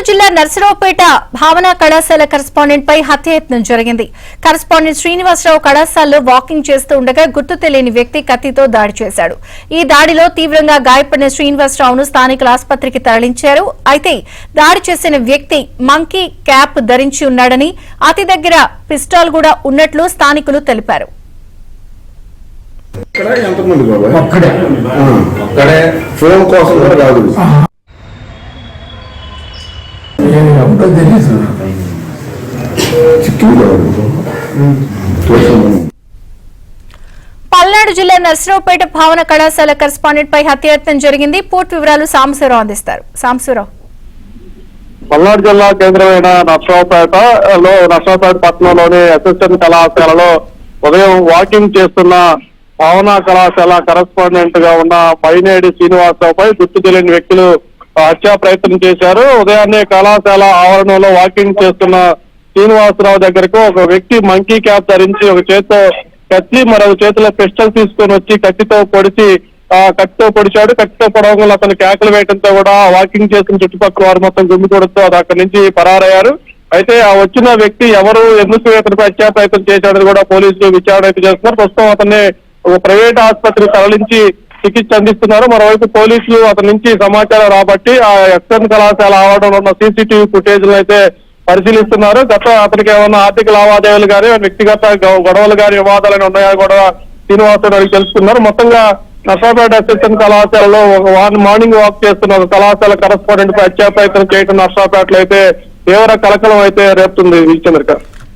జిల్లా నర్సరావుపేట భావన కళాశాల కరెస్పాండెంట్ పై హత్యాయత్నం జరిగింది. కరెస్పాండెంట్ శ్రీనివాసరావు కళాశాలలో వాకింగ్ చేస్తూ ఉండగా గుర్తు తెలియని వ్యక్తి కత్తితో దాడి చేశాడు. ఈ దాడిలో తీవ్రంగా గాయపడిన శ్రీనివాసరావును స్థానికుల ఆసుపత్రికి తరలించారు. అయితే దాడి చేసిన వ్యక్తి మంకీ క్యాప్ ధరించి ఉన్నాడని, అతి దగ్గర పిస్టాల్ కూడా ఉన్నట్లు స్థానికులు తెలిపారు. పల్నాడు జిల్లా నర్సరావుపేట భావన కళాశాల కరెస్పాండెంట్ పై హత్యాయత్నం జరిగింది. పూర్తి వివరాలు సాంబశివరావు అందిస్తారు. సాంబశివరావు. పల్నాడు జిల్లా కేంద్రమైన నర్సరావుపేట పట్టణంలోని అసిస్టెంట్ కళాశాలలో ఉదయం వాకింగ్ చేస్తున్న భావన కళాశాల కరెస్పాండెంట్ గా ఉన్న పైనేడి శ్రీనివాసరావుపై గుర్తు తెలియని వ్యక్తులు హత్యా ప్రయత్నం చేశారు. ఉదయాన్నే కళాశాల ఆవరణలో వాకింగ్ చేస్తున్న శ్రీనివాసరావు దగ్గరకు ఒక వ్యక్తి మంకీ క్యాప్ ధరించి ఒక చేతితో కత్తి మరొక చేతిలో పిస్టల్ తీసుకొని వచ్చి కత్తితో పొడిచాడు. కత్తితో పొడవగా అతను కేకలు వేయడంతో కూడా వాకింగ్ చేస్తున్న చుట్టుపక్కల వారు మొత్తం గుమ్మికూడతో అది అక్కడి నుంచి పరారయ్యారు. అయితే ఆ వచ్చిన వ్యక్తి ఎవరు, ఎందుకు ఇతనిపై హత్యా ప్రయత్నం చేశాడని కూడా పోలీసులు విచారణ అయితే చేస్తున్నారు. ప్రస్తుతం అతన్ని ఒక ప్రైవేట్ ఆసుపత్రికి తరలించి చికిత్స అందిస్తున్నారు. మరోవైపు పోలీసులు అతని నుంచి సమాచారం రాబట్టి ఆ ఎక్స్టర్న్ కళాశాల ఆవరణలో ఉన్న సీసీటీవీ ఫుటేజ్ అయితే పరిశీలిస్తున్నారు. అతనికి ఏమన్నా ఆర్థిక లావాదేవీలు కానీ, వ్యక్తిగత గొడవలు కానీ, వివాదాలు ఉన్నాయా కూడా శ్రీనివాసరావు అడిగి తెలుసుకున్నారు. మొత్తంగా నర్సరావుపేట అసిస్టెంట్ కళాశాలలో మార్నింగ్ వాక్ చేస్తున్న ఒక కళాశాల కరెస్పాండెంట్ పై హత్యా ప్రయత్నం చేయడం నర్సరావుపేటలో అయితే తీవ్ర కలకలం అయితే రేపుతుంది. విజయచంద్రిక.